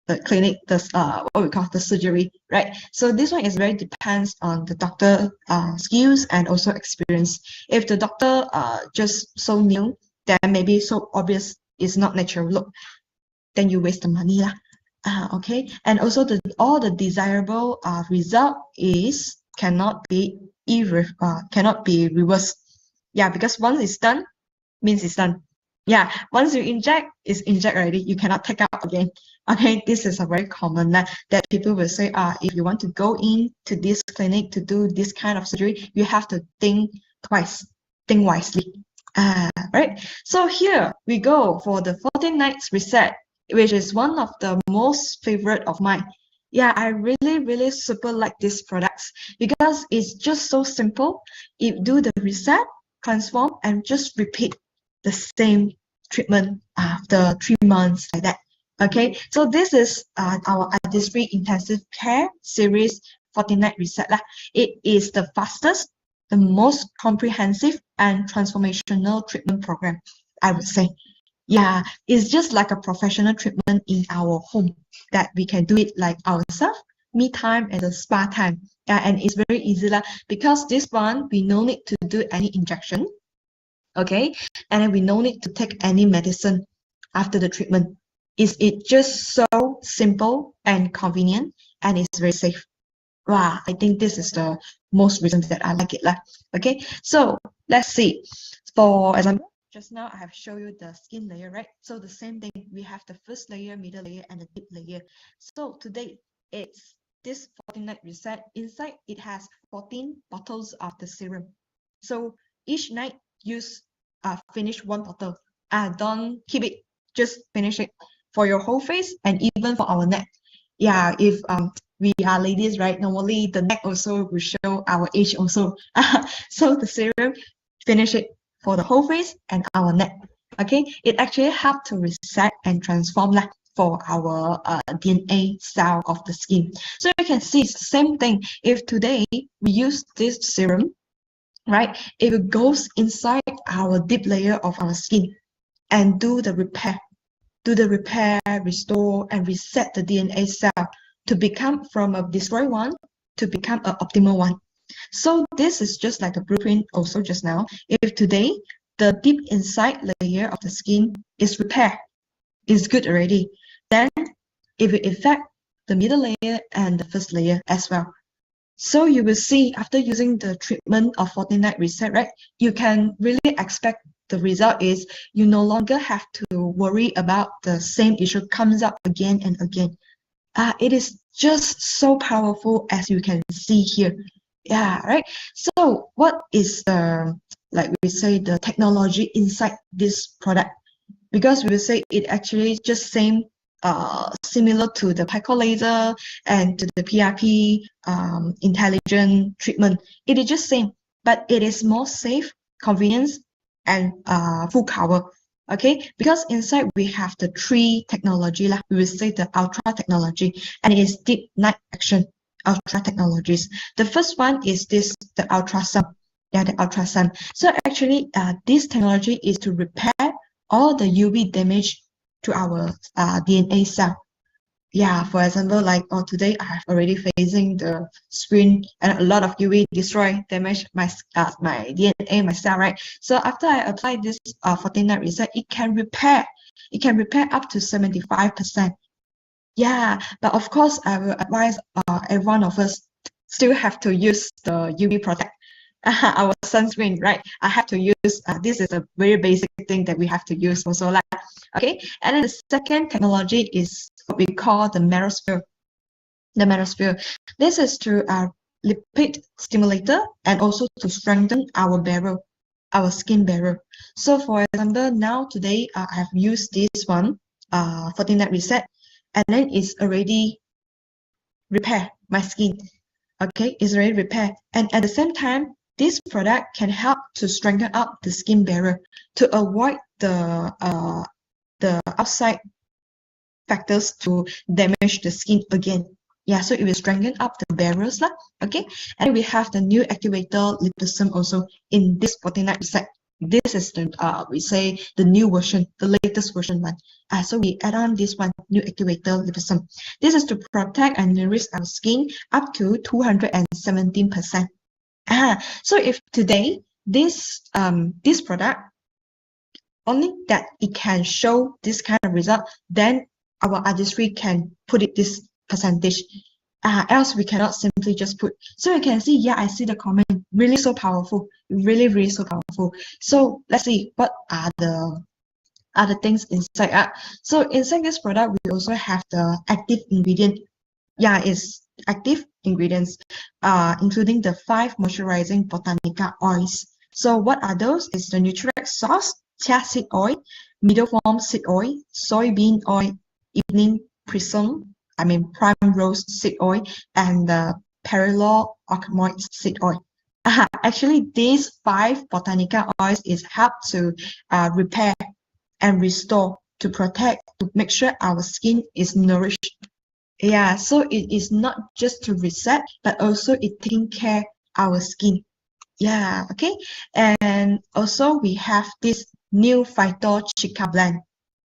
the clinic, what we call the surgery, right? So this one is very depends on the doctor skills and also experience. If the doctor just so new, then maybe so obvious is not natural look, then you waste the money lah. Okay, and also all the desirable result is cannot be reversed. Yeah, because once it's done, means it's done. Yeah, once you inject, it's inject already. You cannot take out again. Okay, this is a very common that people will say, if you want to go into this clinic to do this kind of surgery, you have to think twice, think wisely. Right. So here we go for the 14 nights reset, which is one of the most favorite of mine. Yeah, I really super like these products because it's just so simple. You do the reset, transform, and just repeat the same treatment after 3 months like that. Okay, so this is our artistry intensive care series 49 reset lah. It is the fastest, the most comprehensive and transformational treatment program, I would say. Yeah, it's just like a professional treatment in our home that we can do it like ourselves, me time and the spa time. And it's very easy lah, because this one we no need to do any injection. Okay, and then we no need to take any medicine after the treatment. Is it just so simple and convenient, and it's very safe. Wow, I think this is the most reasons that I like it lah. Okay, so let's see. For example, just now I have shown you the skin layer, right? So the same thing, we have the first layer, middle layer, and the deep layer. So today it's this 14 night reset. Inside it has 14 bottles of the serum. So each night use finish one bottle. Don't keep it, just finish it for your whole face and even for our neck. Yeah, if we are ladies, right? Normally the neck also will show our age also. So the serum, finish it for the whole face and our neck. Okay, it actually helps to reset and transform for our DNA cell of the skin. So you can see it's the same thing. If today we use this serum, right, it goes inside our deep layer of our skin and do the repair, restore, and reset the DNA cell to become from a destroyed one to become an optimal one. So this is just like a blueprint also just now. If today the deep inside layer of the skin is repaired, is good already, then it will affect the middle layer and the first layer as well. So you will see after using the treatment of 14 night reset, right, you can really expect the result is you no longer have to worry about the same issue comes up again and again. It is just so powerful as you can see here. Yeah, right. So what is the, like we say, the technology inside this product? Because we will say it actually just same similar to the Pico laser and to the PRP intelligent treatment. It is just same, but it is more safe, convenience, and full cover. Okay, because inside we have the 3 technology, like we will say the ultra technology, and it is deep night action ultra technologies. The first one is this, the ultrasound. Yeah, the ultrasound. So actually, this technology is to repair all the UV damage to our DNA cell. Yeah, for example, like today I have already facing the screen and a lot of UV destroy, damage my DNA, my cell, right? So after I apply this 14 night reset, it can repair up to 75%. Yeah, but of course I will advise every one of us still have to use the UV protect our sunscreen, right? I have to use this is a very basic thing that we have to use also like. Okay, and then the second technology is what we call the merosphere. The merosphere. This is to lipid stimulator and also to strengthen our barrier, our skin barrier. So for example, now today I have used this one 14 night reset, and then it's already repair my skin. Okay, it's already repaired, and at the same time, this product can help to strengthen up the skin barrier to avoid the outside factors to damage the skin again. Yeah, so it will strengthen up the barriers lah. Okay, and we have the new activator liposome also in this 14 night reset. This is the we say the new version, the latest version one. So we add on this one, new activator liposome. This is to protect and nourish our skin up to 217%. So if today this this product only that it can show this kind of result, then our artistry can put it this percentage. Else we cannot simply just put. So you can see, yeah, I see the comment, really so powerful, really, really so powerful. So let's see what are the other things inside. So inside this product, we also have the active ingredient. Yeah, it's active ingredients, including the 5 moisturizing botanica oils. So what are those? It's the Nutrex sauce, chia seed oil, middle form seed oil, soybean oil, evening prime rose seed oil, and the perilor ocmoid seed oil. Actually, these 5 botanica oils is help to repair and restore, to protect, to make sure our skin is nourished. Yeah, so it is not just to reset, but also it taking care our skin. Yeah, okay. And also we have this new Phyto Chica blend.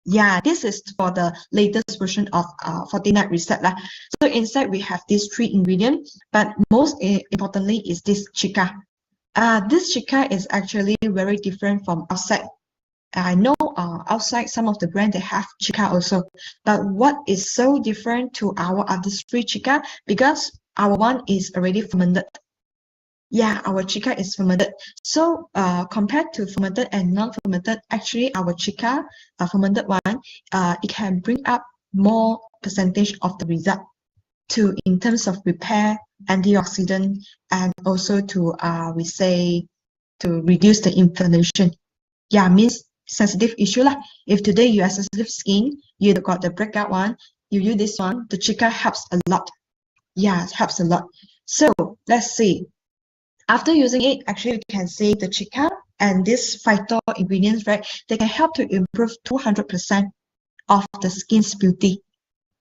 Yeah, this is for the latest version of 49 Reset lah. So inside we have these 3 ingredients, but most importantly is this Chica. This Chica is actually very different from outside. I know outside some of the brand they have Chica also, but what is so different to our artistry Chica, because our one is already fermented. Yeah, our Chica is fermented. So compared to fermented and non-fermented, actually our Chica fermented one, it can bring up more percentage of the result to in terms of repair, antioxidant, and also to we say to reduce the inflammation. Yeah, means sensitive issue lah. If today you have sensitive skin, you got the breakout one, you use this one, the Chica helps a lot. Yeah, it helps a lot. So let's see. After using it, actually you can see the Chica and this phyto ingredients, right? They can help to improve 200% of the skin's beauty.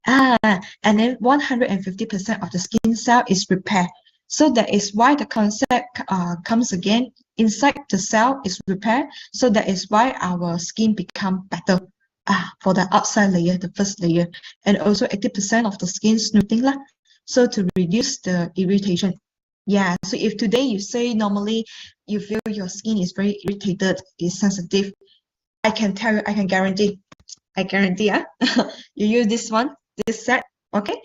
And then 150% of the skin cell is repaired. So that is why the concept comes again. Inside the cell is repaired. So that is why our skin become better for the outside layer, the first layer. And also 80% of the skin smoothing lah. So to reduce the irritation. Yeah, so if today you say normally you feel your skin is very irritated, is sensitive, I can tell you, I guarantee, you use this one, this set, okay,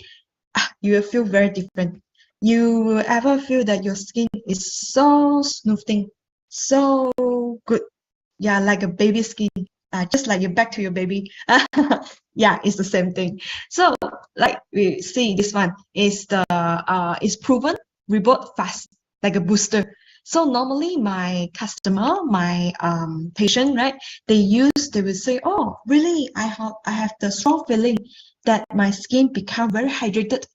you will feel very different. You will ever feel that your skin is so smoothing, so good. Yeah, like a baby skin, just like you're back to your baby. Yeah, it's the same thing. So like we see this one is the is proven reboot fast, like a booster. So normally my customer, my patient, right, they will say, oh, really, I have the strong feeling that my skin become very hydrated,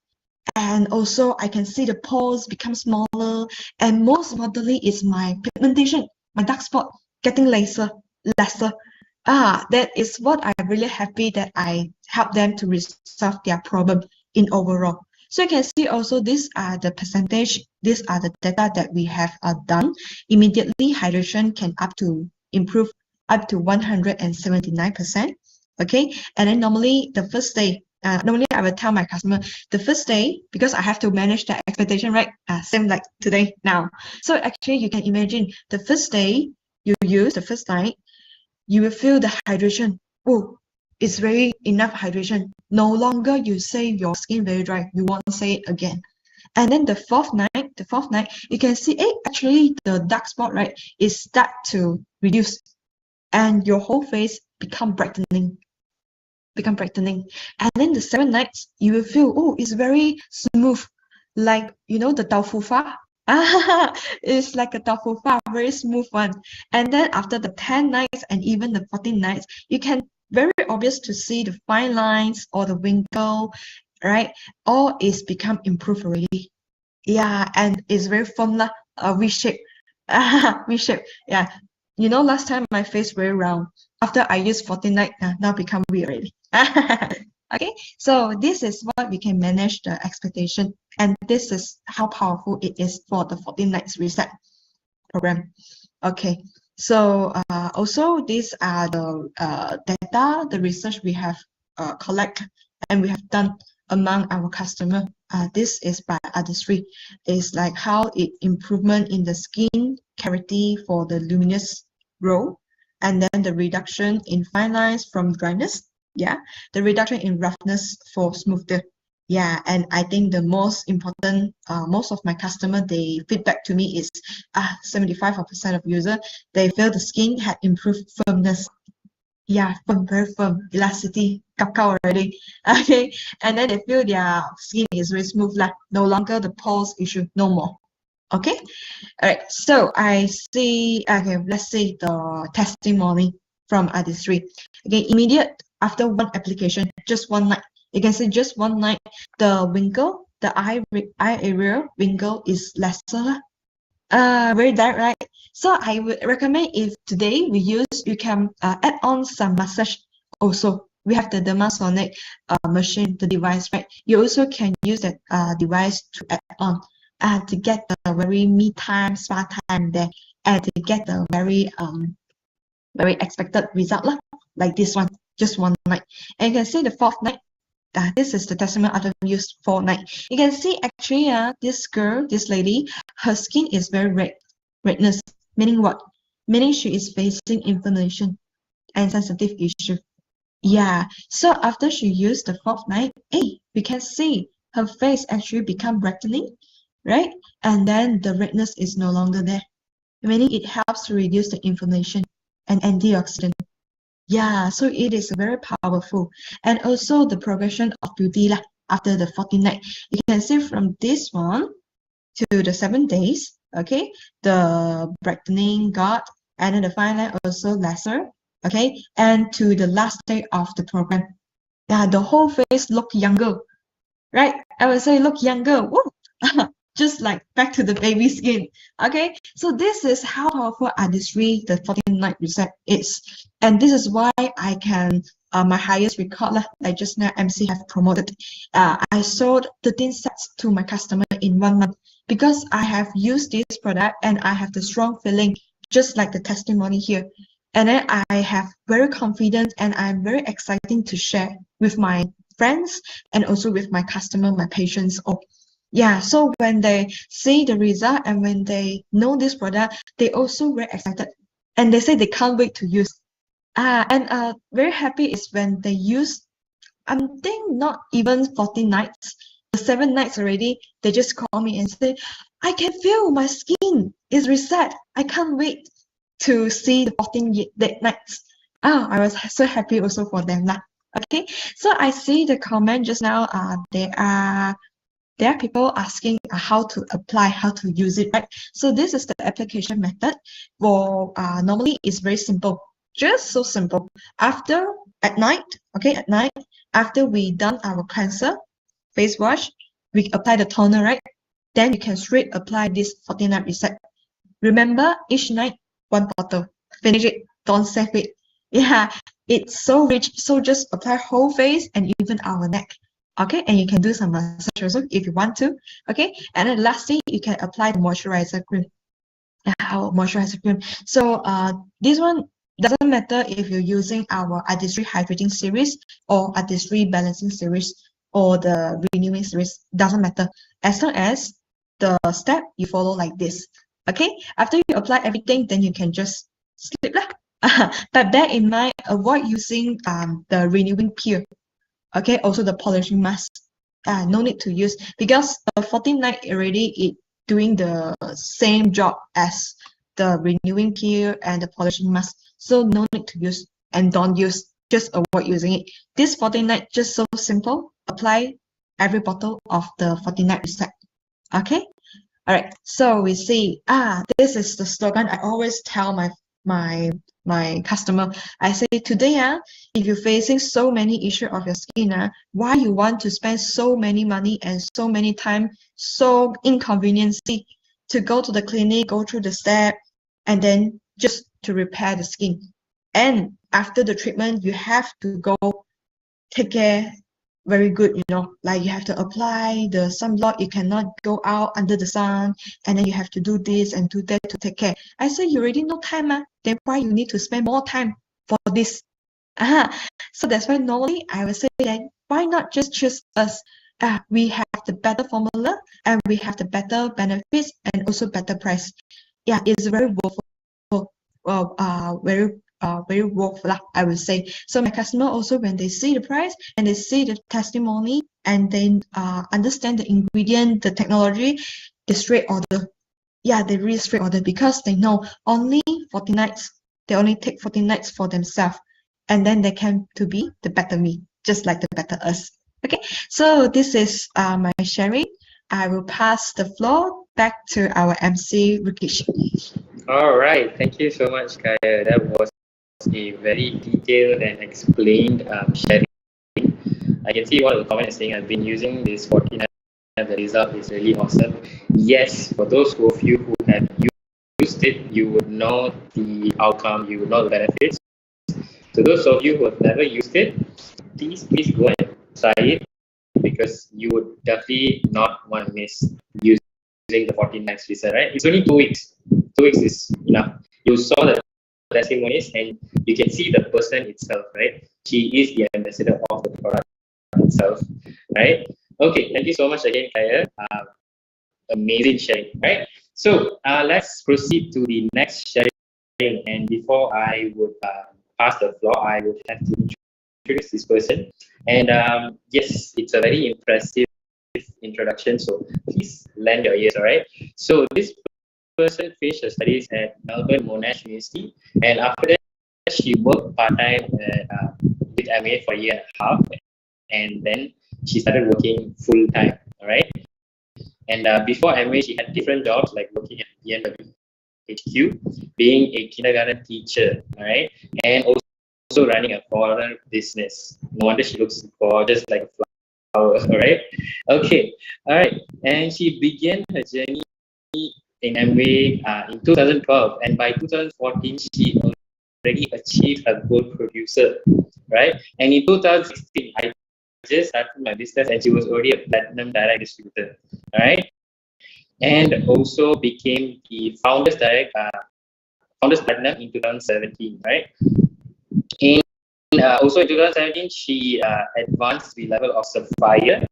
and also I can see the pores become smaller, and most importantly is my pigmentation, my dark spot getting lesser. That is what I'm really happy that I help them to resolve their problem in overall. So you can see also these are the percentage, these are the data that we have done. Immediately hydration can improve up to 179%. Okay, and then normally the first day, normally I will tell my customer the first day, because I have to manage the expectation, right? Same like today now. So actually you can imagine the first day you use, the first night, you will feel the hydration. Oh, it's very enough hydration. No longer you say your skin very dry, you won't say it again. And then the fourth night, you can see, actually the dark spot, right, is start to reduce, and your whole face become brightening. And then the 7 nights, you will feel, oh, it's very smooth, like, you know, the tau fu fa. It's like a tau fu fa, very smooth one. And then after the 10 nights and even the 14 nights, you can very obvious to see the fine lines or the wrinkle, right? All is become improved already. Yeah, and it's very firm lah, V-shape. V-shape. Yeah. You know, last time my face very round. After I use 14 night, now become V already. Okay, so this is what we can manage the expectation, and this is how powerful it is for the 14 nights reset program. Okay, So also these are the data, the research we have collect and we have done among our customer. This is by artistry. It's like how it improvement in the skin clarity for the luminous glow, and then the reduction in fine lines from dryness. Yeah, the reduction in roughness for smoother. Yeah, and I think the most important, most of my customer, they feedback to me is 75% of user, they feel the skin had improved firmness. Yeah, firm, very firm, elasticity, kakao already. Okay, and then they feel their skin is very smooth, like no longer the pores issue, no more. Okay, all right. So I see. Okay, let's see the testimony from artistry. Okay, immediate after one application, just one night. You can see just one night, the wrinkle, the eye area wrinkle is lesser. Very direct, right? So I would recommend if today we use, you can add on some massage also. We have the Dermasonic machine, the device, right? You also can use that device to add on to get the very me time, spa time there, and to get the very expected result lah, like this one, just one night. And you can see the fourth night. This is the testament after use 4 night. You can see actually this girl, this lady, her skin is very red, redness, meaning what? Meaning she is facing inflammation and sensitive issue. Yeah, so after she used the fourth night, hey, we can see her face actually become brightening, right? And then the redness is no longer there, meaning it helps to reduce the inflammation and antioxidant. Yeah, so it is very powerful. And also the progression of beauty lah, after the 14 night. You can see from this one to the 7 days, okay, the brightening got, and then the fine line also lesser, okay, and to the last day of the program. Yeah, the whole face look younger, right? I would say look younger. Woo! Just like back to the baby skin. Okay, so this is how powerful artistry the 14-night reset is, and this is why I can my highest record like just now MC have promoted. I sold 13 sets to my customer in 1 month because I have used this product and I have the strong feeling, just like the testimony here. And then I have very confident and I'm very exciting to share with my friends and also with my customer, my patients. Oh, yeah. So when they see the result and when they know this product, they also very excited and they say they can't wait to use. And very happy is when they use, I think not even 14 nights, the 7 nights already, they just call me and say, I can feel my skin is reset. I can't wait to see the 14 nights. Oh, I was so happy also for them lah. Okay, so I see the comment just now. There are people asking how to apply, how to use it, right? So this is the application method. For normally it's very simple, just so simple. After at night, okay, at night after we done our cleanser, face wash, we apply the toner, right? Then you can straight apply this 14-night reset. Remember, each night, 1 bottle. Finish it. Don't save it. Yeah, it's so rich. So just apply whole face and even our neck. Okay, and you can do some massage also if you want to. Okay, and then lastly, you can apply the moisturizer cream. Our moisturizer cream. So this one doesn't matter if you're using our artistry hydrating series or artistry balancing series or the renewing series. Doesn't matter as long as the step you follow like this. Okay, after you apply everything, then you can just sleep lah. But bear in mind, avoid using the renewing peel. Okay, also the polishing mask. No need to use because the 14 night already it doing the same job as the renewing peel and the polishing mask. So no need to use and don't use. Just avoid using it. This 14 night just so simple. Apply every bottle of the 14 night reset. Okay. All right, so we see, this is the slogan I always tell my customer. I say today, if you're facing so many issues of your skin, why you want to spend so many money and so many time, so inconvenience to go to the clinic, go through the step, and then just to repair the skin. And after the treatment, you have to go take care very good, like you have to apply the sunblock, you cannot go out under the sun, and then you have to do this and do that to take care. I say you already no time, then why you need to spend more time for this? So that's why normally I would say that why not just choose us? We have the better formula and we have the better benefits and also better price. Yeah, it's very worthwhile, very worthwhile, I would say. So my customer also, when they see the price and they see the testimony and then understand the ingredient, the technology, they straight order. Yeah, they really straight order because they know only 40 nights. They only take 40 nights for themselves, and then they can to be the better me, just like the better us. Okay, so this is my sharing. I will pass the floor back to our MC Rikish. All right, thank you so much, Kaya. That was a very detailed and explained sharing. I can see one of the comments saying I've been using this 14. The result is really awesome. Yes, for those of you who have used it, you would know the outcome, you would know the benefits. So those of you who have never used it, please go and try it, because you would definitely not want to miss using the 14 nights visa, right? It's only 2 weeks. 2 weeks is enough. You saw the testimonies and you can see the person itself, right? She is the ambassador of the product itself, right? Okay, thank you so much again, Kaya. Amazing sharing, right? So let's proceed to the next sharing. And before I would pass the floor, I would have to introduce this person. And yes, it's a very impressive introduction. So please lend your ears, all right? So this person finished her studies at Melbourne Monash University, and after that, she worked part time with MA for a year and a half, and then she started working full time. All right. And before MA, she had different jobs like working at BMW HQ, being a kindergarten teacher, all right, and also running a foreign business. No wonder she looks gorgeous like a flower, all right? Okay, all right. And she began her journey in MA in 2012, and by 2014, she already achieved a gold producer, right? And in 2016, I just started my business and she was already a platinum direct distributor, right? And also became the founders platinum in 2017, right? In also in 2017, she advanced the level of sapphire,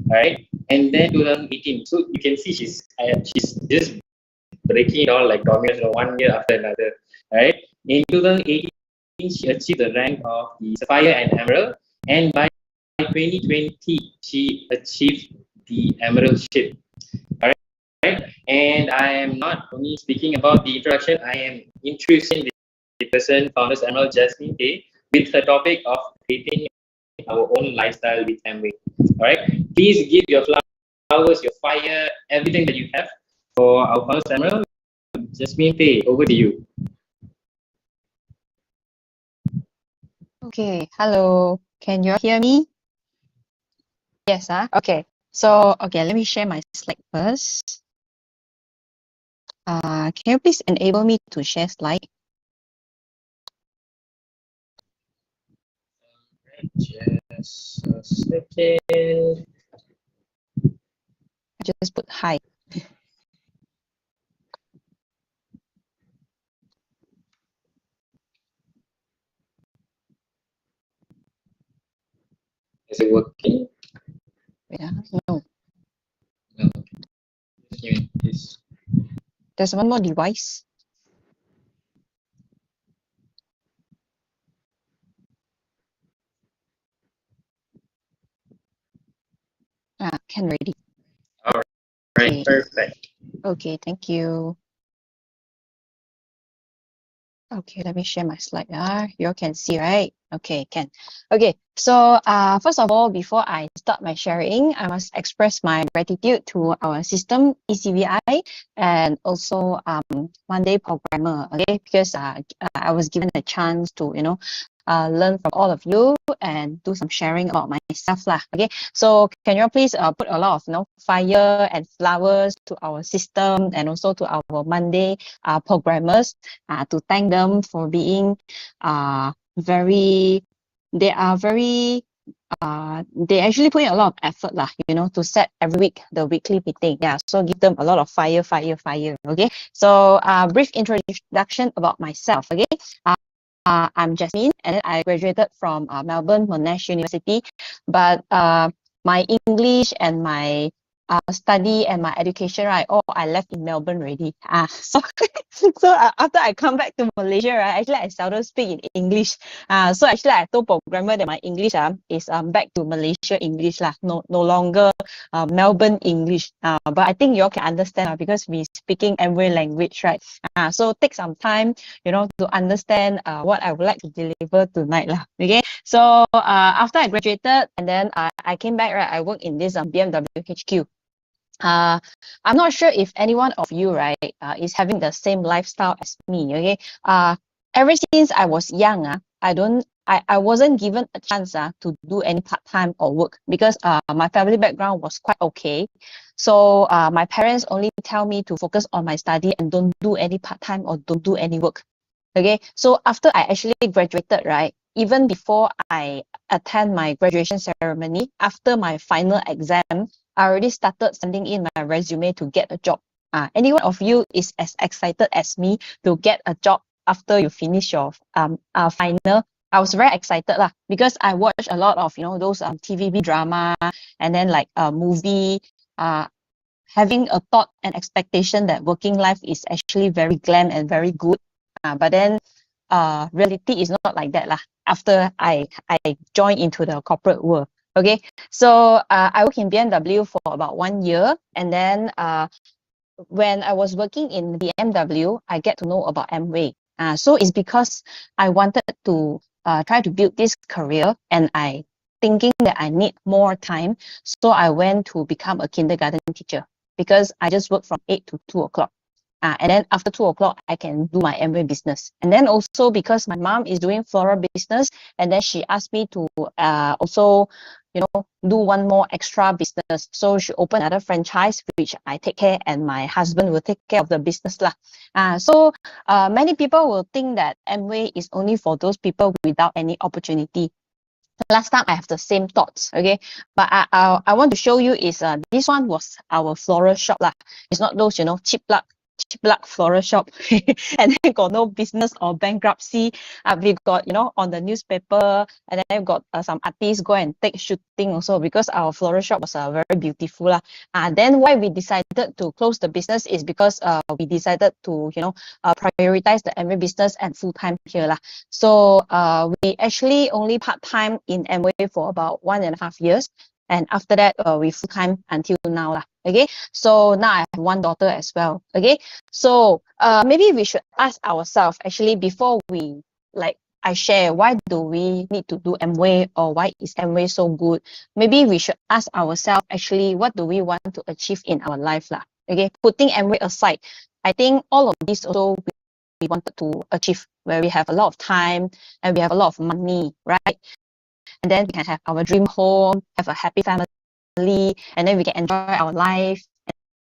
right? And then 2018, so you can see she's just breaking it all like dominoes, one year after another, right? In 2018, she achieved the rank of the sapphire and emerald, and by 2020, she achieved the emerald ship. All right, and I am not only speaking about the introduction, I am introducing the person, founders Emerald Jasmine Day, with the topic of creating our own lifestyle with Amway. All right, please give your flowers, your fire, everything that you have for our founders Emerald. Jasmine Day, over to you. Okay, hello. Can you hear me? Yes, okay. So, okay, let me share my slide first. Can you please enable me to share slide? Just a second. I just put hi. Is it working? Yeah, no. No. Yes. There's one more device. Can ready. All right, Okay. perfect. Okay, thank you. Okay, let me share my slide. You all can see, right? Okay, can. Okay, so first of all, before I start my sharing, I must express my gratitude to our system ECVI and also Monday programmer. Okay, because I was given a chance to learn from all of you and do some sharing about myself lah. Okay, so can you please put a lot of fire and flowers to our system and also to our Monday programmers to thank them for being very they actually put in a lot of effort lah, to set every week the weekly meeting. Yeah, so give them a lot of fire. Okay, so brief introduction about myself. Okay, I'm Jasmine, and then I graduated from Melbourne Monash University, but my English and my study and my education, right, all I left in Melbourne already. So after I come back to Malaysia, right, actually I seldom speak in English. So actually I told programmer that my English is back to Malaysia English lah, no longer Melbourne English. But I think you all can understand because we speaking every language, right? So take some time, to understand what I would like to deliver tonight lah. Okay, so after I graduated and then I came back, right, I worked in this BMW HQ. I'm not sure if any one of you, right, is having the same lifestyle as me. Okay, ever since I was young, I wasn't given a chance to do any part-time or work because my family background was quite okay. So my parents only tell me to focus on my study and don't do any part-time or don't do any work. Okay, so after I actually graduated, right, even before I attend my graduation ceremony, after my final exam, I already started sending in my resume to get a job. Any one of you is as excited as me to get a job after you finish your final? I was very excited lah because I watched a lot of those TVB drama and then like a movie, having a thought and expectation that working life is actually very glam and very good. But then reality is not like that lah. After I joined into the corporate world. Okay, so I worked in BMW for about 1 year, and then when I was working in BMW, I get to know about Amway. So it's because I wanted to try to build this career, and I thinking that I need more time, so I went to become a kindergarten teacher because I just work from 8 to 2 o'clock. And then after 2 o'clock, I can do my Amway business. And then also because my mom is doing floral business, and then she asked me to also, do one more extra business. So she opened another franchise, which I take care, and my husband will take care of the business lah. So many people will think that Amway is only for those people without any opportunity. Last time I have the same thoughts, okay, but I want to show you is this one was our floral shop lah. It's not those cheap luck floral shop and then got no business or bankruptcy. We got on the newspaper, and then got some artists go and take shooting also because our floral shop was very beautiful lah. Then why we decided to close the business is because we decided to prioritize the Amway business and full-time here lah. So we actually only part-time in Amway for about 1.5 years. And after that, we full-time until now lah. Okay, so now I have one daughter as well. Okay, so maybe we should ask ourselves actually before we I share why do we need to do Amway or why is Amway so good. Maybe we should ask ourselves actually what do we want to achieve in our life lah. Okay, putting Amway aside, I think all of this also we wanted to achieve where we have a lot of time and we have a lot of money, right? And then we can have our dream home, have a happy family, and then we can enjoy our life,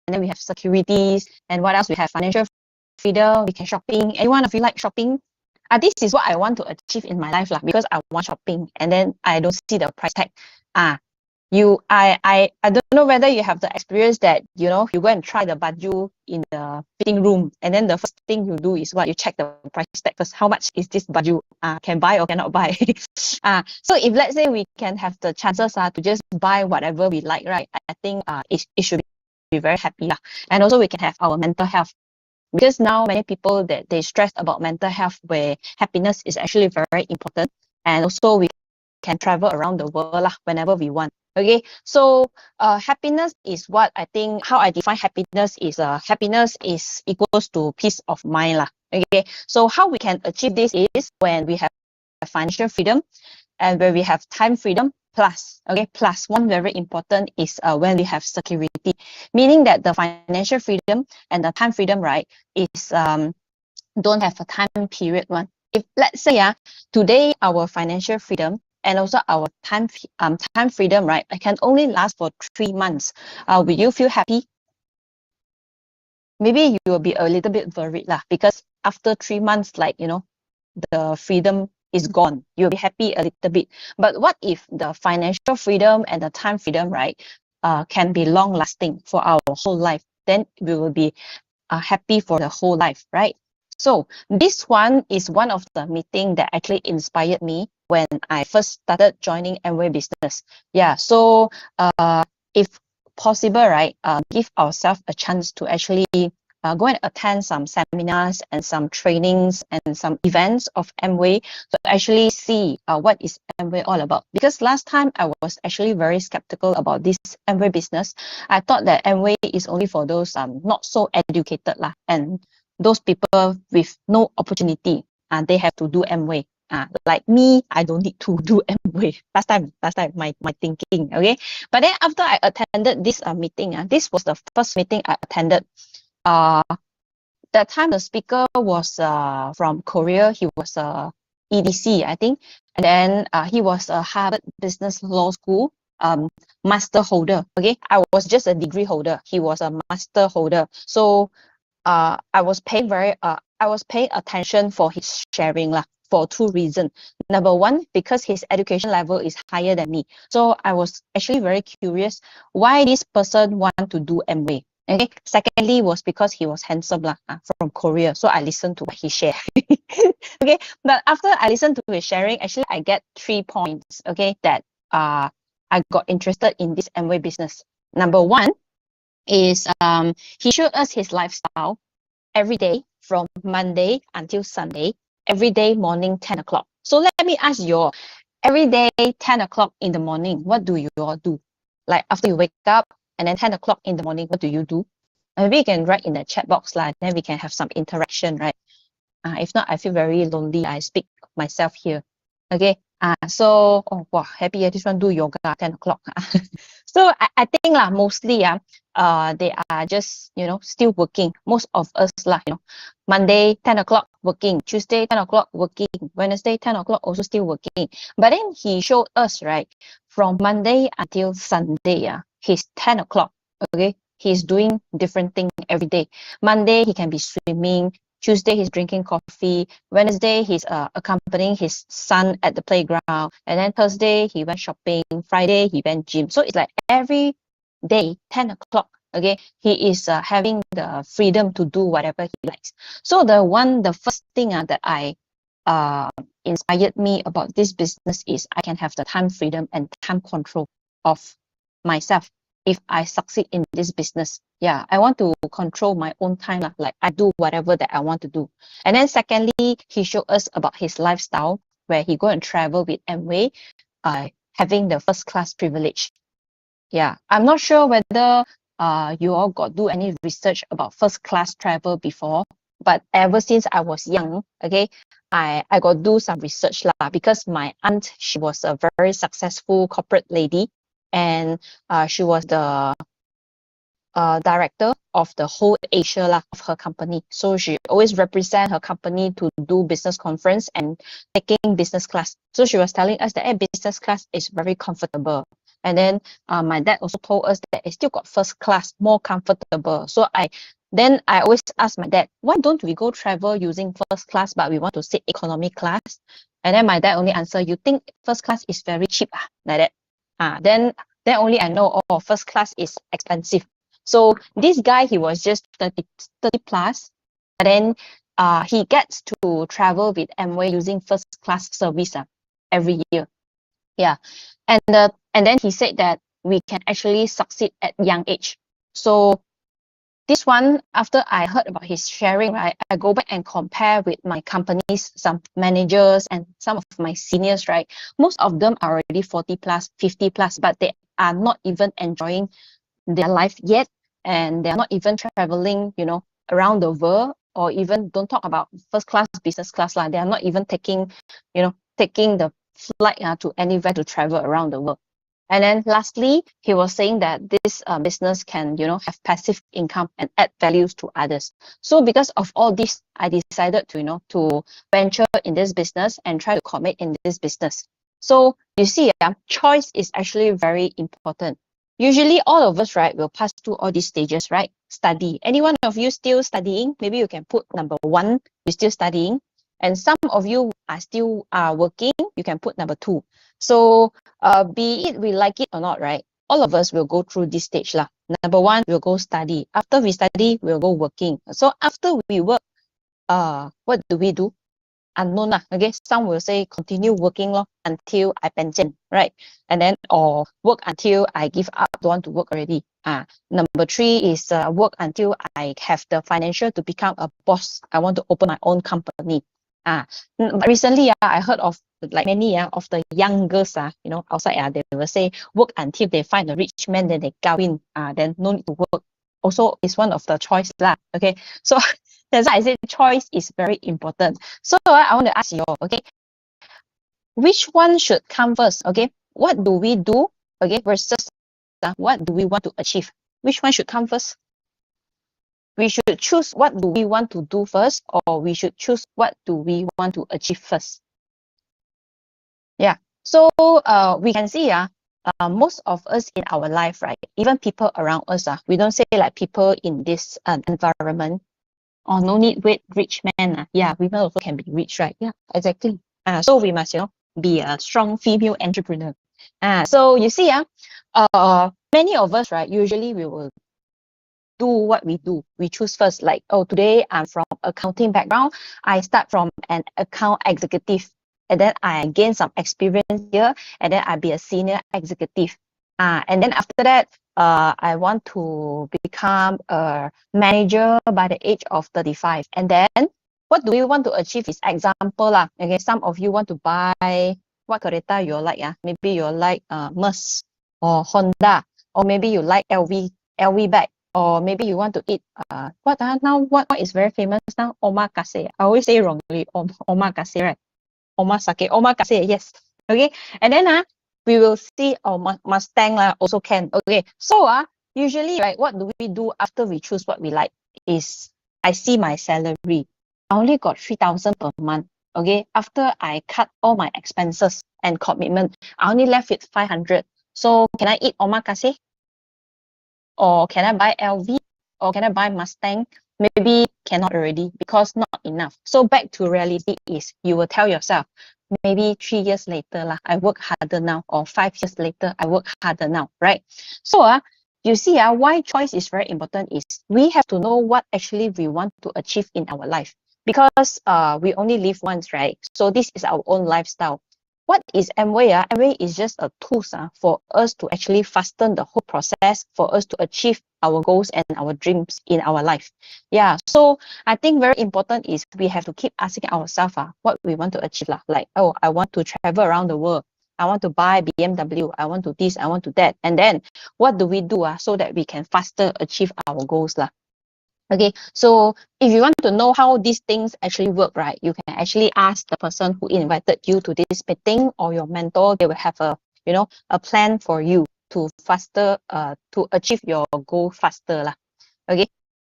and then we have securities, and what else? We have financial freedom, we can shopping. Anyone of you like shopping? This is what I want to achieve in my life lah, because I want shopping, and then I don't see the price tag. I don't know whether you have the experience that you go and try the baju in the fitting room, and then the first thing you do is what? You check the price tag first. How much is this baju? Can buy or cannot buy? So if let's say we can have the chances to just buy whatever we like, right? I think it should be very happy lah. And also we can have our mental health, because now many people that they stress about mental health, where happiness is actually very important, and also we can travel around the world lah whenever we want. Okay, so happiness is what I think, how I define happiness is happiness is equals to peace of mind lah. Okay, so how we can achieve this is when we have financial freedom and where we have time freedom, plus one very important is when we have security, meaning that the financial freedom and the time freedom, right, is don't have a time period one. If let's say today our financial freedom and also our time freedom, right, it can only last for 3 months. Will you feel happy? Maybe you will be a little bit worried lah, because after 3 months, the freedom is gone. You'll be happy a little bit. But what if the financial freedom and the time freedom, right, can be long lasting for our whole life? Then we will be happy for the whole life, right? So this one is one of the meeting that actually inspired me when I first started joining Amway business. Yeah, so if possible, right, give ourselves a chance to actually go and attend some seminars and some trainings and some events of Amway to actually see what is Amway all about. Because last time I was actually very skeptical about this Amway business. I thought that Amway is only for those not so educated lah, and those people with no opportunity. They have to do Amway. Like me, I don't need to do Amway. Last time, my thinking, okay. But then after I attended this meeting, this was the first meeting I attended. That time the speaker was from Korea. He was a EDC, I think, and then he was a Harvard Business Law School master holder. Okay, I was just a degree holder. He was a master holder. So I was paying attention for his sharing lah, for two reasons. Number one, because his education level is higher than me. So I was actually very curious why this person want to do Amway. Okay. Secondly was because he was handsome lah, from Korea. So I listened to what he shared. Okay. But after I listened to his sharing, actually I get 3 points. Okay, that I got interested in this Amway business. Number one is he showed us his lifestyle every day from Monday until Sunday, every day morning 10 o'clock. So let me ask you all, every day 10 o'clock in the morning, what do you all do? Like after you wake up and then 10 o'clock in the morning, what do you do? Maybe you can write in the chat box lah, then we can have some interaction, right? If not, I feel very lonely. I speak myself here. Okay. So, oh wow, happy. I just want to do yoga at 10 o'clock. So I think lah, mostly they are just, still working. Most of us lah, Monday 10 o'clock working, Tuesday 10 o'clock working, Wednesday 10 o'clock also still working. But then he showed us, right, from Monday until Sunday, he's 10 o'clock. Okay, he's doing different thing every day. Monday he can be swimming. Tuesday he's drinking coffee. Wednesday he's accompanying his son at the playground. And then Thursday he went shopping. Friday he went gym. So it's like every day 10 o'clock. Okay, he is having the freedom to do whatever he likes. So the first thing that I inspired me about this business is I can have the time freedom and time control of myself. If I succeed in this business, yeah, I want to control my own time, like I do whatever that I want to do. And then secondly, he showed us about his lifestyle where he go and travel with Amway, having the first class privilege. Yeah, I'm not sure whether you all got do any research about first class travel before, but ever since I was young, okay, I got do some research lah, because my aunt, she was a very successful corporate lady, and she was the director of the whole Asia lah, of her company. So she always represent her company to do business conference and taking business class. So she was telling us that business class is very comfortable. And then my dad also told us that it still got first class, more comfortable. So I always ask my dad, why don't we go travel using first class, but we want to sit economy class? And then my dad only answer, you think first class is very cheap, like that. Then only I know, oh, first class is expensive. So this guy, he was just 30 plus, but then he gets to travel with Amway using first class service every year. Yeah, and then he said that we can actually succeed at young age. So this one, after I heard about his sharing, right, I go back and compare with my companies, some managers and some of my seniors, right? Most of them are already 40 plus, 50 plus, but they are not even enjoying their life yet, and they're not even traveling, around the world, or even don't talk about first class, business class lah. They are not even taking the flight to anywhere to travel around the world. And then lastly, he was saying that this business can, have passive income and add values to others. So because of all this, I decided to venture in this business and try to commit in this business. So you see, choice is actually very important. Usually all of us, right, will pass through all these stages, right? Study. Any one of you still studying? Maybe you can put number 1, you're still studying. And some of you are still working, you can put number 2. So be it we like it or not, right? All of us will go through this stage lah. Number 1, we'll go study. After we study, we'll go working. So after we work, what do? Unknown lah. Okay, some will say continue working lor until I pension, right? And then or work until I give up, don't want to work already. Number 3 is work until I have the financial to become a boss. I want to open my own company. Recently I heard of like many of the young girls outside they will say work until they find a rich man, then they go in, then no need to work. Also is one of the choice lah. Okay, so that's why I say choice is very important. So I want to ask you all, okay, which one should come first? Okay, what do we do? Okay, versus what do we want to achieve? Which one should come first? We should choose what do we want to do first, or we should choose what do we want to achieve first. Yeah, so we can see most of us in our life, right? Even people around us, we don't say like people in this environment. Oh, no need wait, rich man. Yeah, women also can be rich, right? Yeah, exactly. So we must, be a strong female entrepreneur. So you see, many of us, right, usually we will do what we do. We choose first, like, oh, today I'm from accounting background. I start from an account executive, and then I gain some experience here, and then I'll be a senior executive. And then after that, I want to become a manager by the age of 35. And then what do you want to achieve is example lah. Okay, some of you want to buy what Toyota you like. Maybe you like Merc or Honda, or maybe you like LV bag, or maybe you want to eat what is very famous now? Omakase. I always say wrongly. Omakase, right? Omakase, yes. Okay, and then we will see Mustang also can. Okay, so usually, right, what do we do after we choose what we like is I see my salary. I only got 3,000 per month. Okay, after I cut all my expenses and commitment, I only left with 500. So can I eat omakase? Or can I buy LV? Or can I buy Mustang? Maybe cannot already because not enough. So back to reality is you will tell yourself, maybe 3 years later I work harder now, or 5 years later I work harder now, right? So you see why choice is very important is we have to know what actually we want to achieve in our life, because we only live once, right? So this is our own lifestyle. What is Amway? Amway is just a tool for us to actually fasten the whole process for us to achieve our goals and our dreams in our life. Yeah, so I think very important is we have to keep asking ourselves what we want to achieve. Like, oh, I want to travel around the world. I want to buy BMW. I want to this, I want to that. And then what do we do so that we can faster achieve our goals? Okay, so if you want to know how these things actually work, right, you can actually ask the person who invited you to this meeting or your mentor. They will have a plan for you to faster to achieve your goal faster. Okay,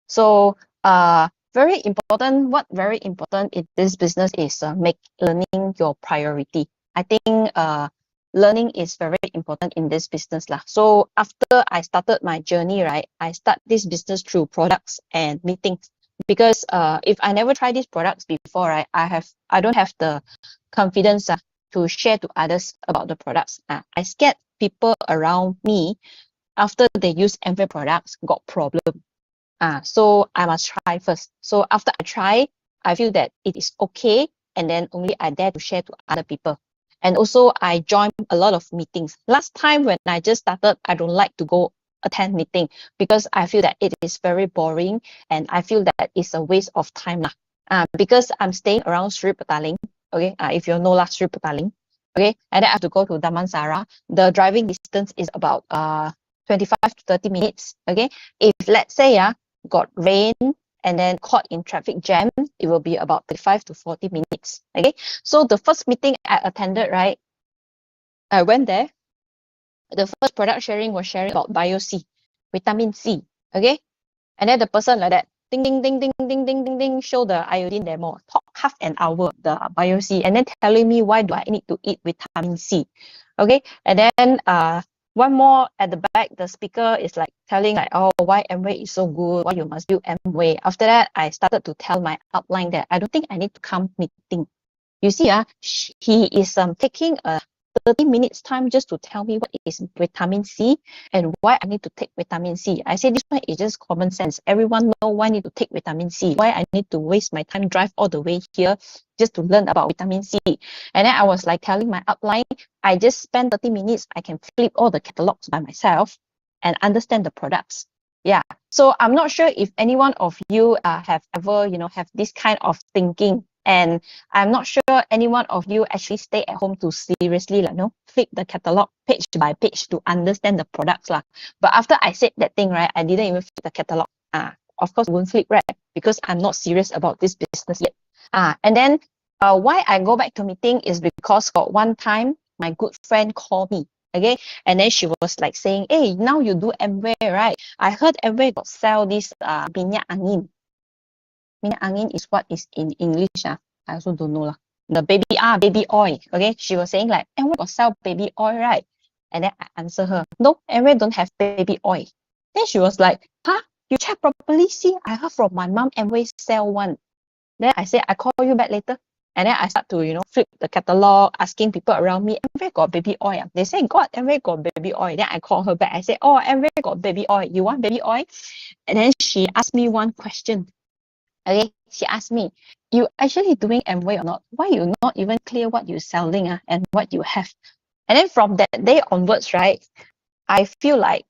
so very important. What very important in this business is make learning your priority. I think learning is very important in this business. So after I started my journey, right, I start this business through products and meetings. Because if I never try these products before, right, I don't have the confidence to share to others about the products. I scared people around me, after they use Amway products, got problem. So I must try first. So after I try, I feel that it is okay, and then only I dare to share to other people. And also I joined a lot of meetings. Last time when I just started, I don't like to go attend meeting because I feel that it is very boring, and I feel that it's a waste of time because I'm staying around Sri Petaling. Okay, if you know Sri Petaling. Okay, and then I have to go to Damansara. The driving distance is about 25 to 30 minutes. Okay, if let's say got rain and then caught in traffic jam, it will be about 35 to 40 minutes. Okay, so the first meeting I attended, right, I went there. The first product sharing was sharing about Bio C, vitamin C. Okay, and then the person like that, ding ding ding ding ding ding ding ding, show the iodine demo, talk half an hour the Bio C, and then telling me why do I need to eat vitamin C. Okay, and then one more at the back, the speaker is like telling like, oh, why Amway is so good, why you must do Amway. After that, I started to tell my upline that I don't think I need to come meeting. You see, he is taking a 30 minutes time just to tell me what is vitamin C and why I need to take vitamin C. I say this one is just common sense. Everyone know why I need to take vitamin C. Why I need to waste my time drive all the way here just to learn about vitamin C. And then I was like telling my upline, I just spend 30 minutes, I can flip all the catalogs by myself and understand the products. Yeah. So I'm not sure if any one of you have ever, have this kind of thinking. And I'm not sure any one of you actually stay at home to seriously flip the catalog page by page to understand the products lah. But after I said that thing, right, I didn't even flip the catalog. Of course, won't flip, right? Because I'm not serious about this business yet. And then why I go back to meeting is because got one time my good friend called me. Okay, and then she was like saying, hey, now you do Amway, right? I heard Amway got sell this minyak angin. Minyak angin is what is in English. I also don't know lah. The baby oil. Okay, she was saying like, Amway got sell baby oil, right? And then I answer her, no, Amway don't have baby oil. Then she was like, huh? You check properly, see? I heard from my mom Amway sell one. Then I said, I call you back later. And then I start to, flip the catalog, asking people around me, Amway got baby oil. They say, God, Amway got baby oil. Then I call her back. I said, oh, Amway got baby oil. You want baby oil? And then she asked me one question. Okay, she asked me, you actually doing Amway or not? Why you not even clear what you're selling and what you have? And then from that day onwards, right, I feel like,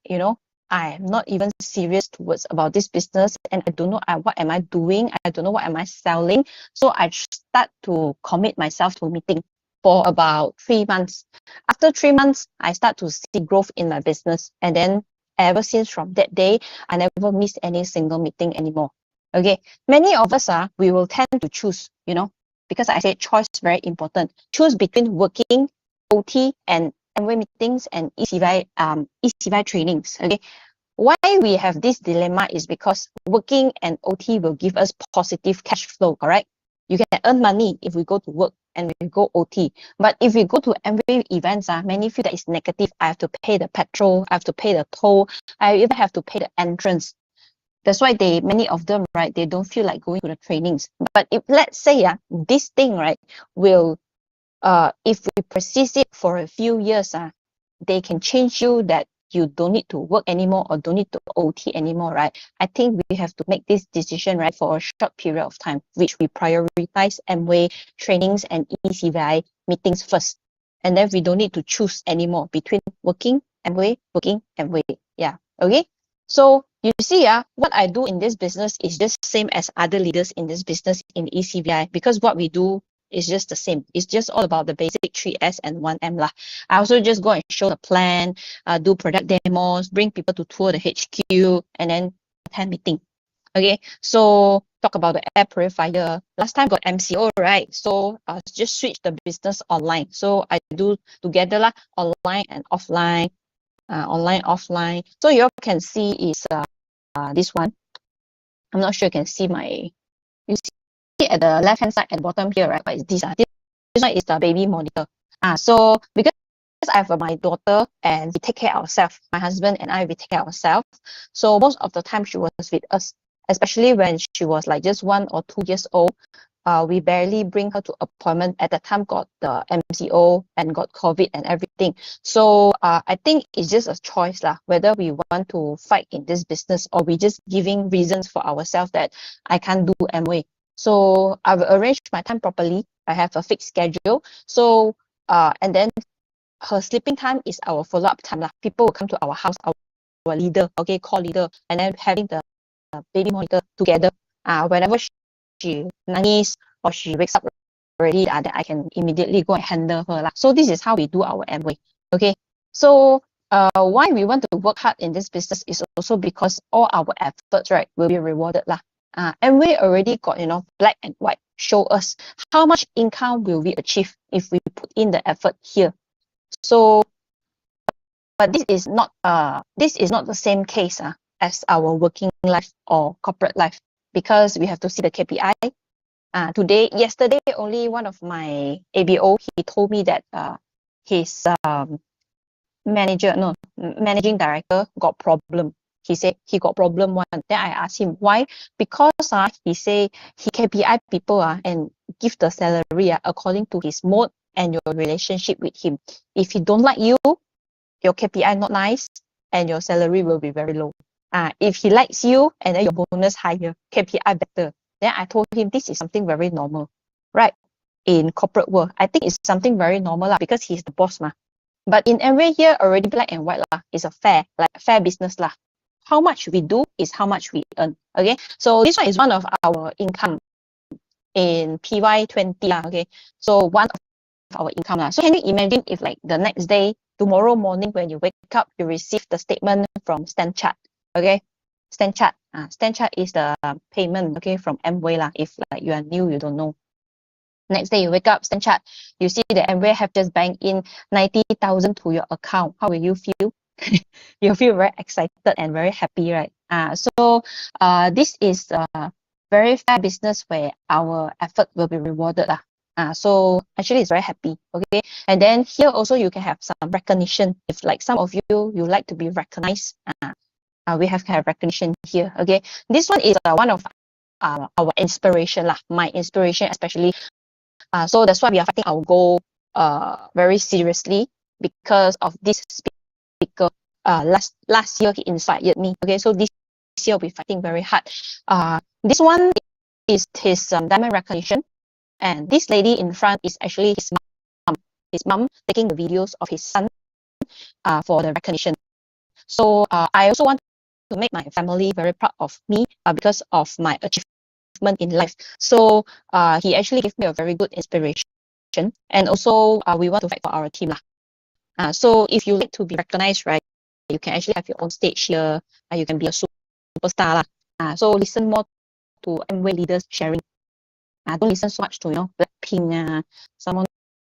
I am not even serious towards about this business and I don't know what am I doing. I don't know what am I selling. So I start to commit myself to meeting for about 3 months. After 3 months, I start to see growth in my business. And then ever since from that day, I never miss any single meeting anymore. Okay, many of us we will tend to choose, because I say choice is very important. Choose between working, OT, and Amway meetings and ECY trainings. Okay, why we have this dilemma is because working and OT will give us positive cash flow. Correct? You can earn money if we go to work and we go OT. But if we go to Amway events, many feel that it's negative. I have to pay the petrol, I have to pay the toll, I even have to pay the entrance. That's why many of them, right, they don't feel like going to the trainings. But if let's say this thing, right, will if we persist it for a few years, they can change you that you don't need to work anymore or don't need to OT anymore, right? I think we have to make this decision, right, for a short period of time, which we prioritize Amway trainings and ECVI meetings first. And then we don't need to choose anymore between working Amway. Yeah, okay? So you see, what I do in this business is just same as other leaders in this business in ECVI, because what we do is just the same. It's just all about the basic 3S and 1M lah. I also just go and show the plan, do product demos, bring people to tour the HQ, and then attend meeting. Okay, so talk about the air purifier. Last time got MCO, right? So just switch the business online. So I do together lah, online and offline. Online, offline. So you all can see is this one. I'm not sure you can see you see at the left hand side at the bottom here, right? But it's this one is the baby monitor. So because I have my daughter and we take care ourselves, my husband and I, we take care ourselves. So most of the time she was with us, especially when she was like just 1 or 2 years old. We barely bring her to appointment. At that time got the MCO and got COVID and everything. So I think it's just a choice lah, whether we want to fight in this business or we just giving reasons for ourselves that I can't do Amway. So I've arranged my time properly. I have a fixed schedule. So and then her sleeping time is our follow-up time lah. People will come to our house, our leader, okay, call leader, and then having the baby monitor together. Whenever she nangis or she wakes up already, then I can immediately go and handle her lah. So this is how we do our Amway. Okay. So why we want to work hard in this business is also because all our efforts, right, will be rewarded lah. Amway already got black and white show us how much income will we achieve if we put in the effort here. So, but this is not the same case as our working life or corporate life, because we have to see the KPI. Yesterday, only one of my ABO, he told me that his managing director got problem. He said he got problem one. Then I asked him why. Because he say he KPI people and give the salary according to his mode and your relationship with him. If he don't like you, your KPI not nice and your salary will be very low. If he likes you and then your bonus higher, KPI better. Then I told him this is something very normal, right? In corporate world, I think it's something very normal because he's the boss ma. But in Amway here, already black and white lah. It's a fair business lah. How much we do is how much we earn. Okay, so this one is one of our income in PY20 lah. Okay, so one of our income lah. So can you imagine if like the next day, tomorrow morning when you wake up, you receive the statement from StanChart. Okay, StanChart. StanChart is the payment, okay, from Amway lah. If like you are new, you don't know. Next day you wake up, StanChart, you see the Amway have just banked in 90,000 to your account. How will you feel? You feel very excited and very happy, right? So this is a very fair business where our effort will be rewarded lah. So actually it's very happy, okay? And then here also you can have some recognition. If like some of you like to be recognized, we have kind of recognition here, okay? This one is one of our inspiration lah, my inspiration especially. So that's why we are fighting our goal very seriously because of this speaker. Last year he inspired me, okay? So this year we're fighting very hard. This one is his diamond recognition. And this lady in front is actually his mom. His mom taking the videos of his son for the recognition. So I also want to make my family very proud of me because of my achievement in life. So he actually gave me a very good inspiration. And also we want to fight for our team lah. So if you like to be recognized, right, you can actually have your own stage here. You can be a superstar lah. So listen more to Amway leaders sharing. Don't listen so much to Blackpink. Someone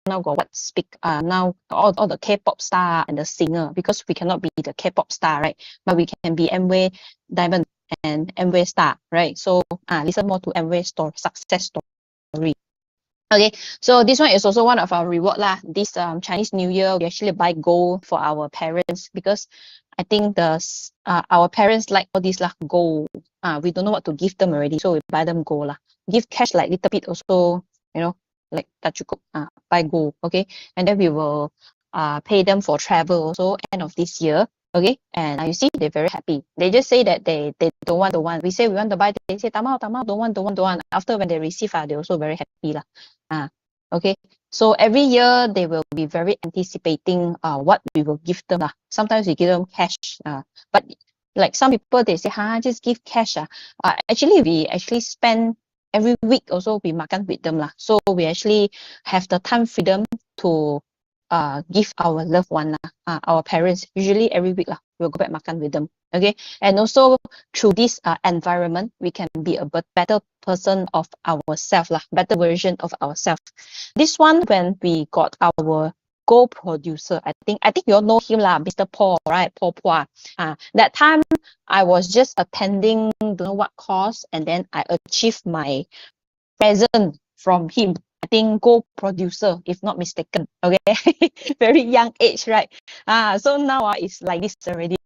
now got what speak now all the K-pop star and the singer, because we cannot be the K-pop star, right? But we can be Amway Diamond and Amway Star, right? So listen more to Amway success story. Okay, so this one is also one of our reward lah. This Chinese New Year, we actually buy gold for our parents because I think our parents like all this lah, gold. We don't know what to give them already, so we buy them gold lah. Give cash like little bit also, like cukup, buy gold, okay? And then we will pay them for travel also end of this year, okay? And you see they're very happy. They just say that they don't want. We say we want to buy, they say tamao, don't want. After when they receive, they also very happy lah. Okay, so every year they will be very anticipating what we will give them lah. Sometimes we give them cash, but like some people they say just give cash actually we actually spend every week also we makan with them lah. So we actually have the time freedom to give our loved one our parents, usually every week we'll go back makan with them, okay? And also through this environment we can be a better person of ourselves lah, better version of ourselves. This one, when we got our gold producer, I think you all know him lah, Mr. Paul, right? Paul Pua. That time I was just attending don't know what course, and then I achieved my present from him. I think gold producer, if not mistaken, okay? Very young age, right? So now it's like this already.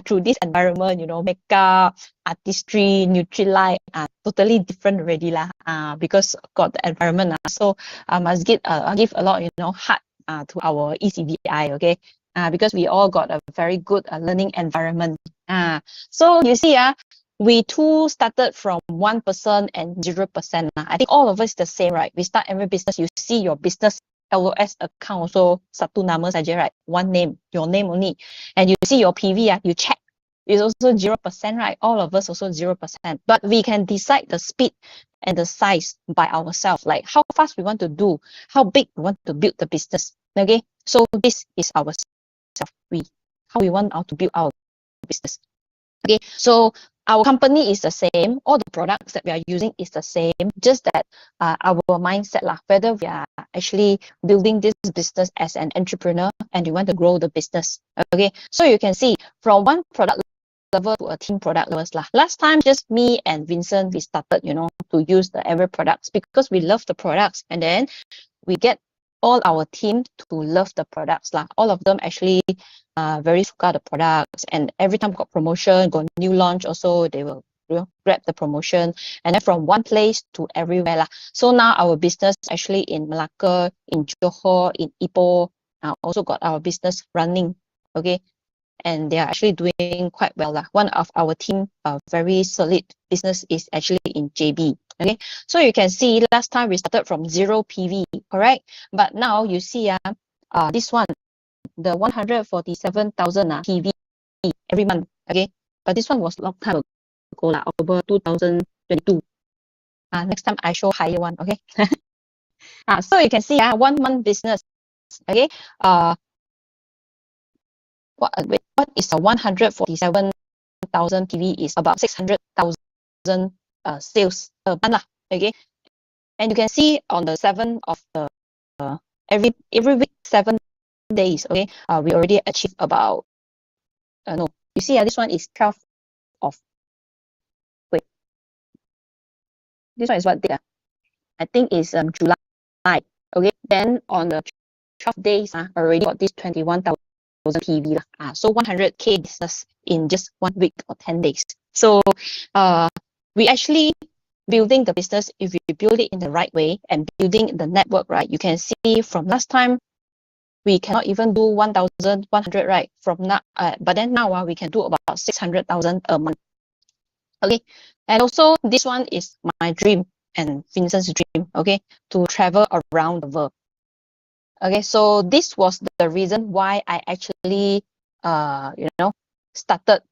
Through this environment, makeup, artistry, Nutrilite, totally different already lah. Because got the environment so I must give a lot, heart to our ECDI, okay? Because we all got a very good learning environment. So you see, we too started from 1% and 0%. I think all of us the same, right? We start every business, you see your business LOS account also satu nama saja, right? One name, your name only. And you see your PV, you check, it's also 0%, right? All of us also 0%. But we can decide the speed and the size by ourselves, like how fast we want to do, how big we want to build the business, okay? So this is our self, how we want to build our business. Okay, so our company is the same, all the products that we are using is the same, just that our mindset whether we are actually building this business as an entrepreneur and you want to grow the business. Okay, so you can see from one product level to a team product levels last time just me and Vincent, we started to use the Amway products because we love the products, and then we get all our team to love the products lah. All of them actually very suka the products, and every time got promotion, got new launch also, they will grab the promotion, and then from one place to everywhere lah. So now our business actually in Malacca, in Johor, in Ipoh, also got our business running, okay, and they are actually doing quite well lah. One of our team very solid business is actually in JB. Okay, so you can see last time we started from 0 PV, correct? But now you see this one, the 147,000 PV every month. Okay, but this one was long time ago lah, October 2022. Next time I show higher one. Okay. So you can see 1 month business. Okay. What is a 147,000 PV is about 600,000 sales per month lah. Okay, and you can see on the 7th of the every week 7 days. Okay, we already achieved about no, you see this one is 12 of wait, this one is what day? I think is July. Okay, then on the 12 days already got this 21,000 PV lah. So 100k business in just 1 week or 10 days. So we actually building the business, if we build it in the right way and building the network right, you can see from last time we cannot even do 1,100 right from now, but then now we can do about 600,000 a month. Okay, and also this one is my dream and Vincent's dream, okay, to travel around the world. Okay, so this was the reason why I actually started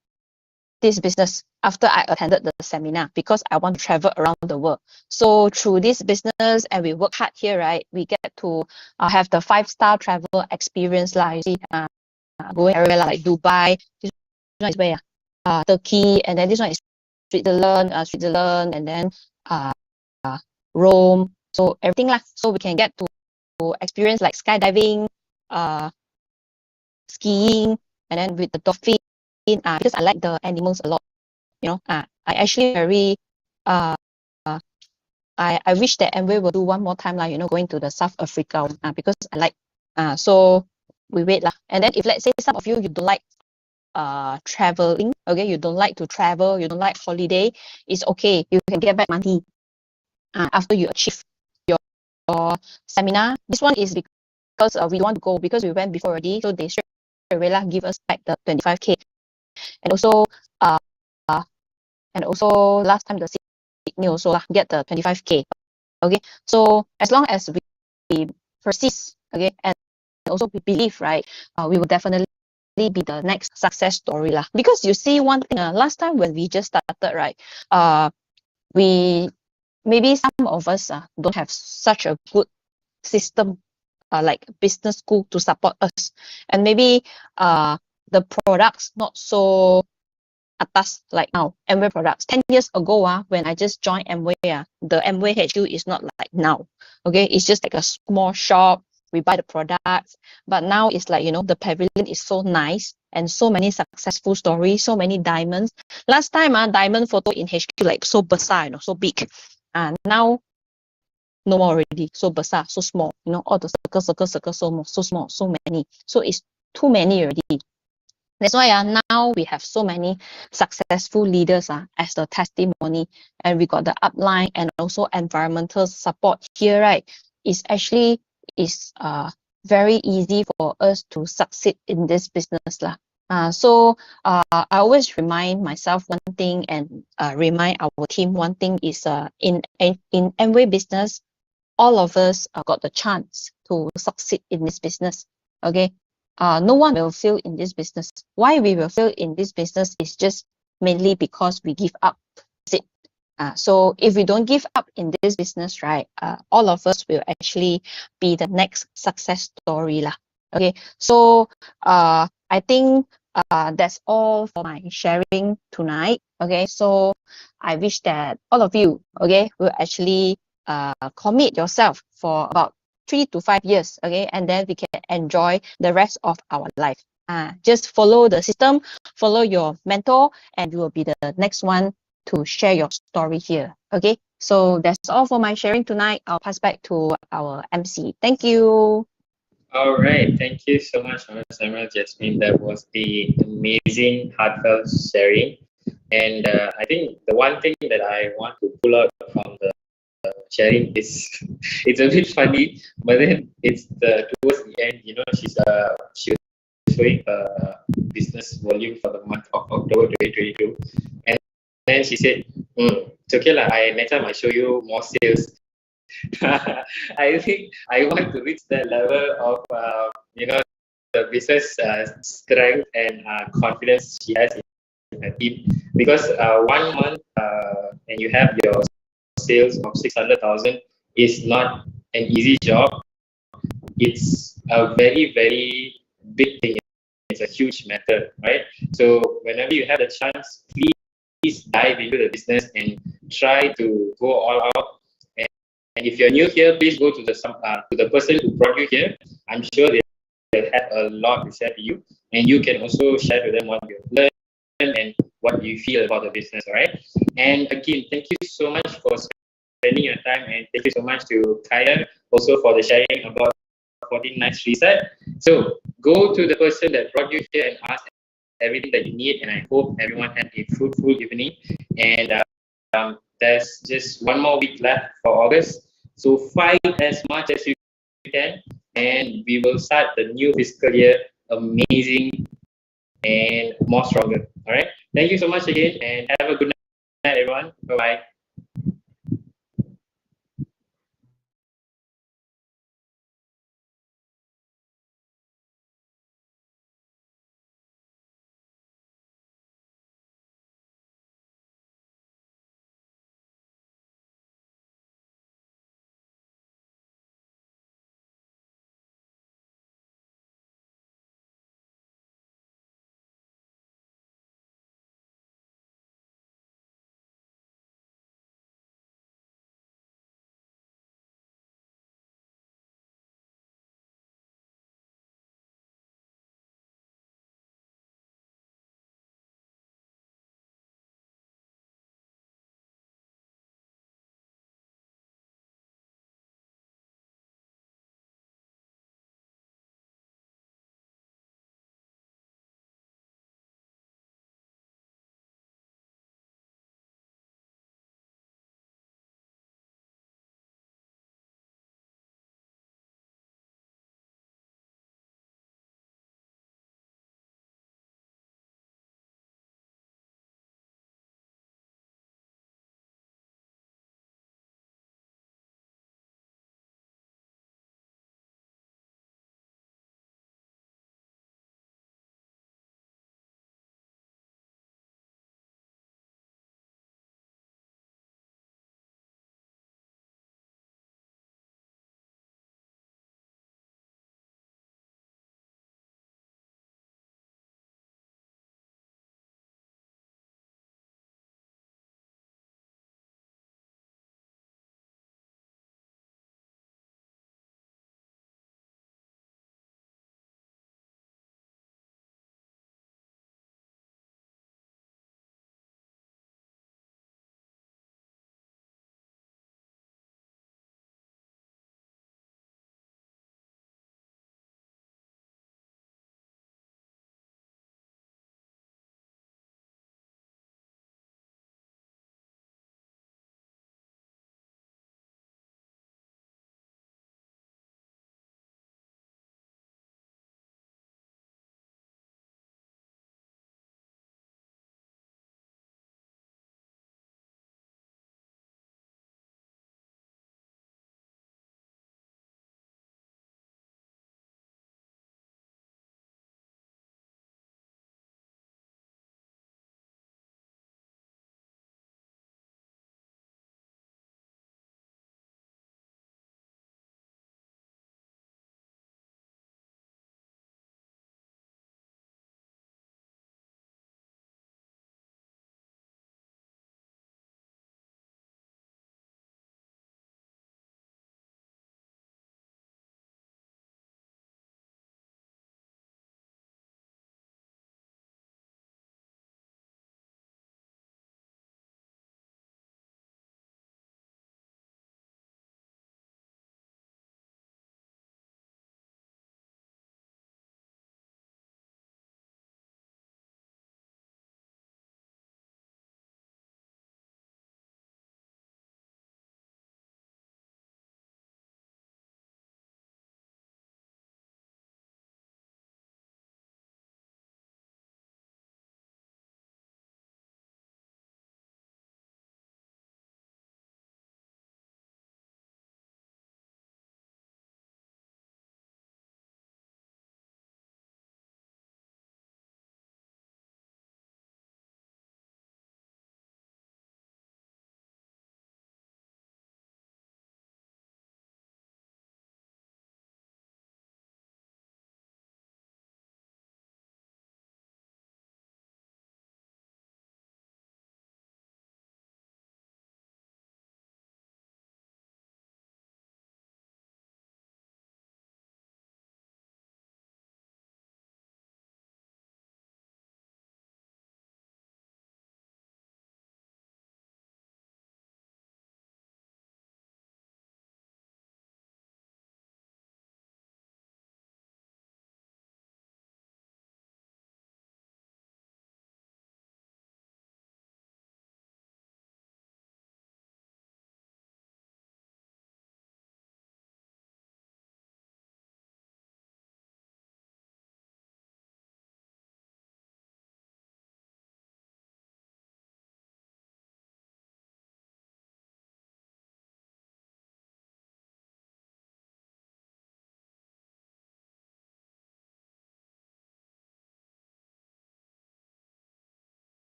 this business after I attended the seminar, because I want to travel around the world. So through this business, and we work hard here, right, we get to have the 5-star travel experience lah. You see, going everywhere like Dubai. This one is where? Turkey, and then this one is Switzerland, and then Rome. So everything lah. So we can get to experience like skydiving, skiing, and then with the dolphin. Because I like the animals a lot, I actually very I wish that Amway will do one more time lah, going to the South Africa because I like so we wait lah. And then if let's say some of you don't like traveling, okay, you don't like to travel, you don't like holiday, it's okay, you can get back money after you achieve your seminar. This one is because we want to go, because we went before already, so they straight away lah give us back the 25k. And also last time the Sydney also get the 25k. Okay, so as long as we persist, okay, and also we believe, right, we will definitely be the next success story lah. Because you see one thing, last time when we just started, right, we maybe some of us don't have such a good system like business school to support us, and maybe the products not so atas like now. Amway products 10 years ago when I just joined Amway, the Amway HQ is not like now. Okay, it's just like a small shop, we buy the products, but now it's like, the pavilion is so nice and so many successful stories, so many diamonds. Last time diamond photo in HQ like so besar, so big, and now no more already, so besar, so small, all the circle, so small, so many, so it's too many already. That's why now we have so many successful leaders as the testimony, and we got the upline and also environmental support here, right? It's actually very easy for us to succeed in this business lah. So I always remind myself one thing, and remind our team one thing is in Amway business, all of us got the chance to succeed in this business. Okay. No one will fail in this business. Why we will fail in this business is just mainly because we give up. So if we don't give up in this business, right, all of us will actually be the next success story lah. Okay, so I think that's all for my sharing tonight. Okay, so I wish that all of you, okay, will actually commit yourself for about 3 to 5 years, okay, and then we can enjoy the rest of our life. Just follow the system, follow your mentor, and you will be the next one to share your story here. Okay, So that's all for my sharing tonight. I'll pass back to our MC. Thank you. All right, thank you so much, Samuel, Jasmine. That was the amazing, heartfelt sharing. And I think the one thing that I want to pull out from the sharing is it's a bit funny, but then it's towards the end. You know, she was showing business volume for the month of October 2022, and then she said, "It's okay lah. Next time I show you more sales." I think I want to reach that level of the business strength and confidence she has in her team, because 1 month and you have your sales of 600,000 is not an easy job. It's a very, very big thing. It's a huge matter, right? So whenever you have the chance, please dive into the business and try to go all out. And if you're new here, please go to the person who brought you here. I'm sure they'll have a lot to share to you, and you can also share to them what you've learned and what you feel about the business. All right. And again, thank you so much for spending your time, and thank you so much to Kaya also for the sharing about 14 nights reset. So go to the person that brought you here and ask everything that you need. And I hope everyone had a fruitful evening. And there's just 1 more week left for August. So fight as much as you can, and we will start the new fiscal year amazing and more stronger. All right. Thank you so much again, and have a good night, everyone. Bye bye.